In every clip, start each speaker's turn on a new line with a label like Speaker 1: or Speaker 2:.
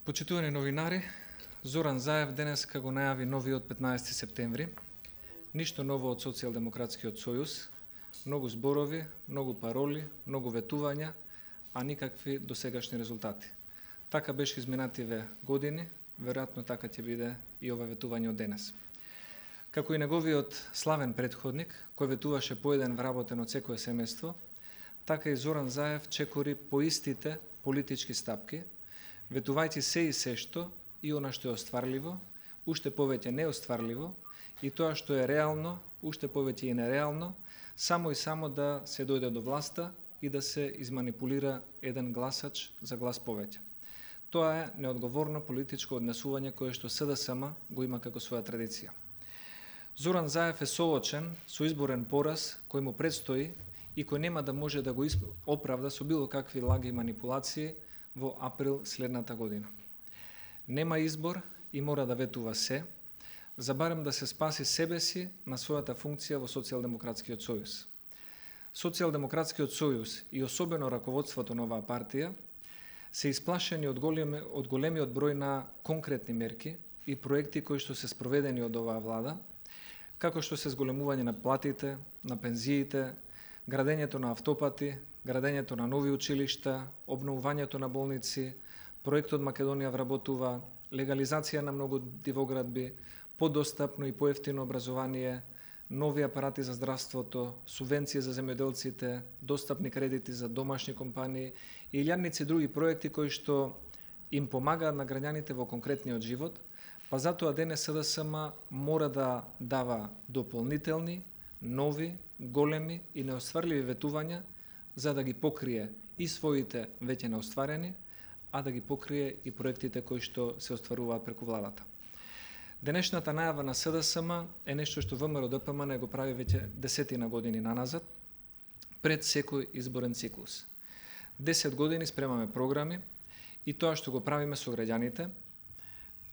Speaker 1: Почитувани новинари, Зоран Заев денеска го најави новиот 15 септември. Ништо ново од Социјалдемократскиот сојуз, многу зборови, многу пароли, многу ветувања, а никакви досегашни резултати. Така беше изминативе години, веројатно така ќе биде и ова ветување од денес. Како и неговиот славен претходник, кој ветуваше по еден вработен од секое семејство, така и Зоран Заев чекори по истите политички стапки, ветувајќи се и се што, и она што е остварливо, уште повеќе неостварливо, и тоа што е реално, уште повеќе и нереално, само и само да се дојде до власта и да се изманипулира еден гласач за глас повеќе. Тоа е неодговорно политичко однесување кое што СДСМ го има како своја традиција. Зоран Заев е соочен со изборен пораз кој му предстои и кој нема да може да го оправда со било какви лаги и манипулации во април следната година. Нема избор и мора да ветува се, за барем да се спаси себе си на својата функција во Социјалдемократскиот сојуз. Социјалдемократскиот сојуз и особено раководството на оваа партија се исплашени од големиот број на конкретни мерки и проекти кои што се спроведени од оваа влада, како што се зголемување на платите, на пензиите, градењето на автопати, градењето на нови училишта, обновувањето на болници, проектот Македонија вработува, легализација на многу дивоградби, подостапно и поевтино образование, нови апарати за здравството, субвенции за земјоделците, достапни кредити за домашни компании и илјадници други проекти кои што им помагаат на граѓаните во конкретниот живот, па затоа денес СДСМ мора да дава дополнителни, нови, големи и неостварливи ветувања за да ги покрие и своите веќе неостварени, а да ги покрие и проектите кои што се остваруваат преку владата. Денешната најава на СДСМ е нешто што ВМРО-ДПМН го прави веќе десетина години наназад, пред секој изборен циклус. 10 години спремаме програми и тоа што го правиме со граѓаните,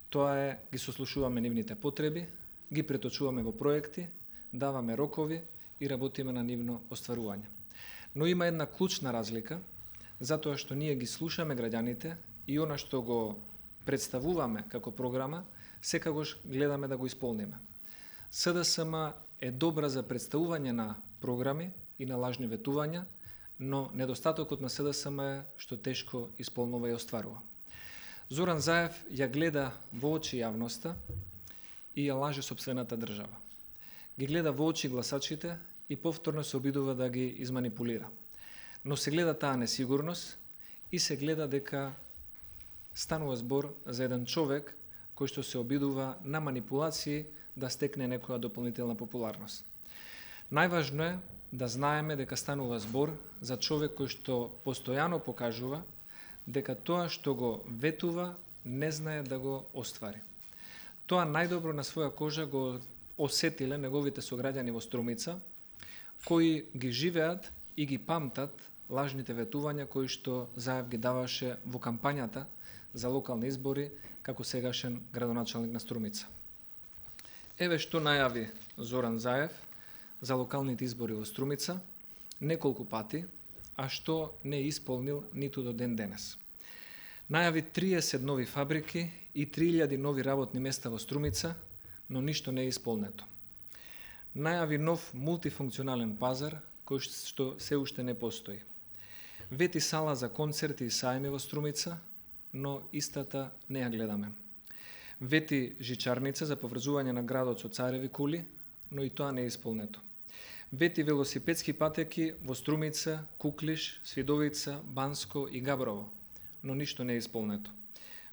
Speaker 1: тоа е ги сослушуваме нивните потреби, ги преточуваме во проекти, даваме рокови и работиме на нивно остварување. Но има една клучна разлика, затоа што ние ги слушаме граѓаните и она што го представуваме како програма, секогаш гледаме да го исполниме. СДСМ е добра за представување на програми и на лажни ветувања, но недостатокот на СДСМ е што тешко исполнува и остварува. Зоран Заев ја гледа во очи јавноста и ја лаже сопствената држава. Ги гледа во очи гласачите и повторно се обидува да ги изманипулира. Но се гледа таа несигурност и се гледа дека станува збор за еден човек кој што се обидува на манипулации да стекне некоја дополнителна популарност. Најважно е да знаеме дека станува збор за човек кој што постојано покажува дека тоа што го ветува не знае да го оствари. Тоа најдобро на своја кожа го осетиле неговите сограѓани во Струмица, кои ги живеат и ги памтат лажните ветувања кои што Заев ги даваше во кампањата за локални избори како сегашен градоначалник на Струмица. Еве што најави Зоран Заев за локалните избори во Струмица неколку пати, а што не исполнил ниту до ден денес. Најави 30 нови фабрики и 3000 нови работни места во Струмица, но ништо не е исполнето. Најави нов мултифункционален пазар, кој што се уште не постои. Вети сала за концерти и сајми во Струмица, но истата не ја гледаме. Вети жичарница за поврзување на градот со Цареви кули, но и тоа не е исполнето. Вети велосипедски патеки во Струмица, Куклиш, Свидовица, Банско и Габрово, но ништо не е исполнето.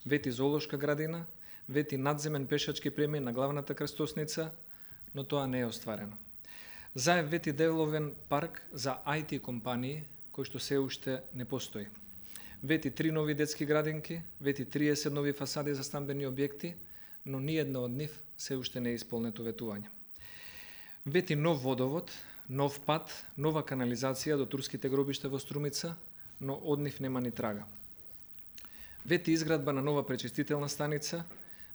Speaker 1: Вети зоолошка градина, вети надземен пешачки премин на главната крстосница, но тоа не е остварено. Заев вети деловен парк за IT компании, кој што се уште не постои. Вети 3 нови детски градинки, вети 30 нови фасади за стамбени објекти, но ниедна од нив се уште не е исполнето ветување. Вети нов водовод, нов пат, нова канализација до турските гробишта во Струмица, но од нив нема ни трага. Вети изградба на нова пречистителна станица,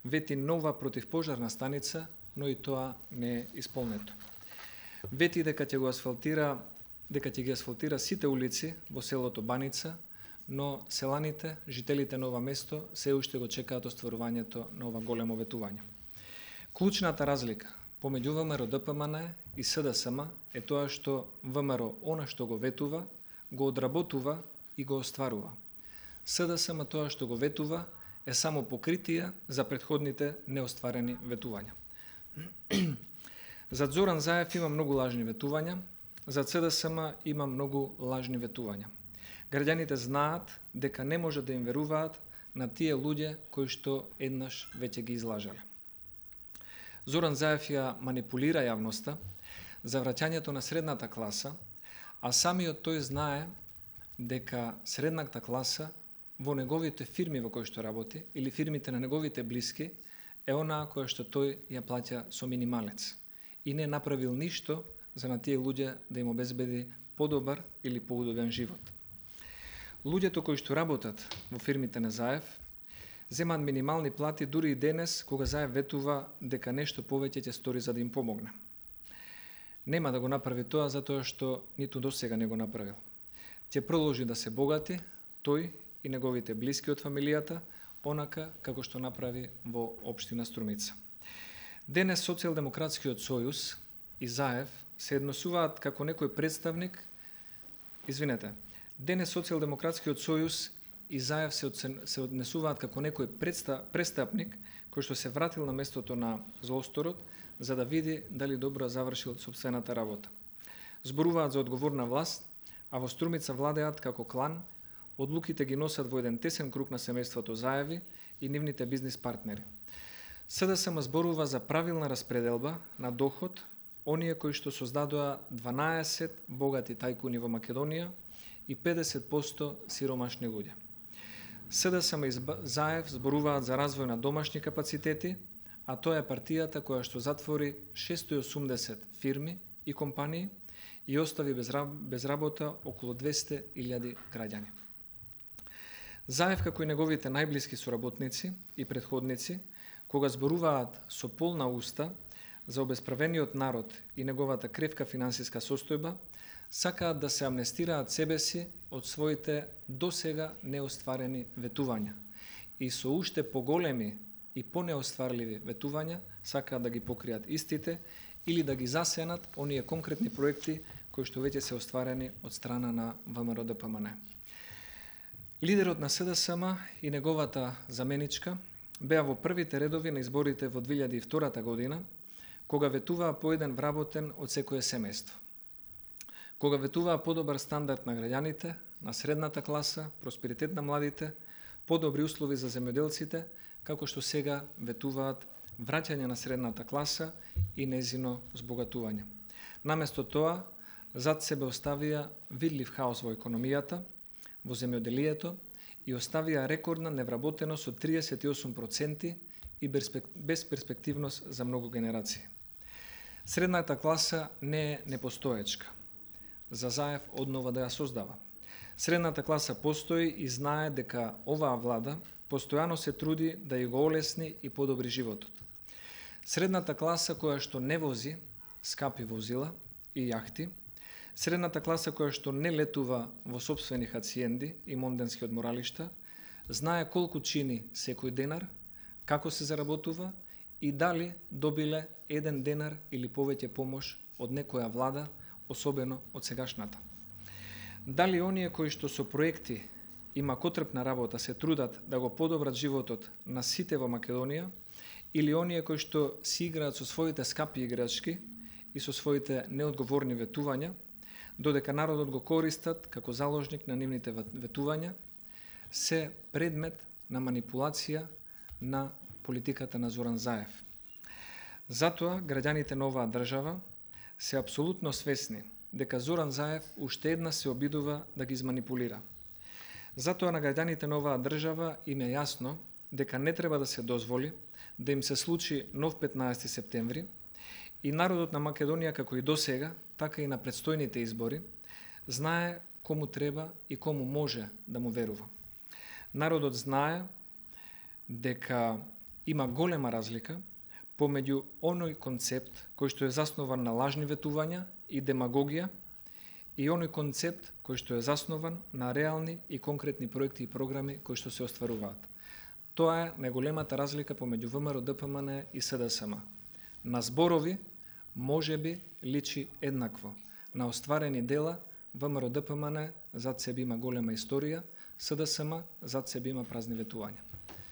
Speaker 1: вети нова противпожарна станица, но и тоа не е исполнето. Вети дека ќе ги асфалтира сите улици во селото Баница, но селаните, жителите на ова место, се уште го чекаат остварувањето на ова големо ветување. Клучната разлика помеѓу ВМРО ДПМН и СДСМ е тоа што ВМРО она што го ветува, го одработува и го остварува. СДСМ тоа што го ветува е само покритие за претходните неостварени ветувања. За Зоран Заев има многу лажни ветувања, за СДСМ има многу лажни ветувања. Граѓаните знаат дека не може да им веруваат на тие луѓе кои што еднаш веќе ги излажале. Зоран Заев ја манипулира јавноста за враќањето на средната класа, а самиот тој знае дека средната класа во неговите фирми во кои што работи или фирмите на неговите блиски е онаа која што тој ја плаќа со минималец и не направил ништо за на тие луѓе да им обезбеди подобар или поудобен живот. Луѓето кои што работат во фирмите на Заев земаат минимални плати дури и денес кога Заев ветува дека нешто повеќе ќе стори за да им помогне. Нема да го направи тоа затоа што ниту досега не го направил. Ќе продолжи да се богати тој и неговите блиски од фамилијата, онака како што направи во општина Струмица. Денес Социјалдемократскиот сојуз и Заев се однесуваат како некој представник, Денес Социјалдемократскиот сојуз и Заев се однесуваат како некој престапник кој што се вратил на местото на злосторот за да види дали добро завршил сопствената работа. Зборуваат за одговорна власт, а во Струмица владеат како клан, одлуките ги носат во еден тесен круг на семејството Заеви и нивните бизнис партнери. СДСМ зборува за правилна распределба на доход, оние кои што создадоа 12 богати тајкуни во Македонија и 50% сиромашни луѓе. СДСМ и Заев зборуваат за развој на домашни капацитети, а тоа е партијата која што затвори 680 фирми и компании и остави без работа околу 200.000 граѓани. Заев, како и неговите најблиски соработници и претходници, кога зборуваат со полна уста за обесправениот народ и неговата кревка финансиска состојба, сакаат да се амнестираат себе си од своите досега неостварени ветувања и со уште поголеми и понеостварливи ветувања сакаат да ги покријат истите или да ги засенат оние конкретни проекти кои што веќе се остварени од страна на ВМРО ДПМН. Лидерот на СДСМ и неговата заменичка беа во првите редови на изборите во 2002 година, кога ветуваа по еден вработен од секое семејство. Кога ветуваа подобар стандард на граѓаните, на средната класа, просперитет на младите, подобри услови за земјоделците, како што сега ветуваат враќање на средната класа и незино збогатување. Наместо тоа, зад себе оставија видлив хаос во економијата, во земјоделието и оставија рекордна невработеност од 38% и безперспективност за многу генерации. Средната класа не е непостоечка. За Заев однова да ја создава. Средната класа постои и знае дека оваа влада постојано се труди да ја го олесни и подобри животот. Средната класа која што не вози скапи возила и јахти, средната класа која што не летува во сопствени хациенди и монденски одморалишта, знае колку чини секој денар, како се заработува и дали добиле 1 денар или повеќе помош од некоја влада, особено од сегашната. Дали оние кои што со проекти и макотрпна работа се трудат да го подобрат животот на сите во Македонија, или оние кои што си играат со своите скапи играчки и со своите неодговорни ветувања, додека народот го користат како заложник на нивните ветувања, се предмет на манипулација на политиката на Зоран Заев. Затоа граѓаните на оваа држава се апсолутно свесни дека Зоран Заев уште една се обидува да ги изманипулира. Затоа на граѓаните на оваа држава им е јасно дека не треба да се дозволи да им се случи нов 15 септември и народот на Македонија, како и досега, така и на предстојните избори, знае кому треба и кому може да му верува. Народот знае дека има голема разлика помеѓу оној концепт кој што е заснован на лажни ветувања и демагогија и оној концепт кој што е заснован на реални и конкретни проекти и програми кои што се остваруваат. Тоа е најголемата разлика помеѓу ВМРО, ДПМН и СДСМ. На зборови можеби личи еднакво. На остварени дела ВМРО, ДПМН зад себе има голема историја, СДСМ зад себе има празни ветувања.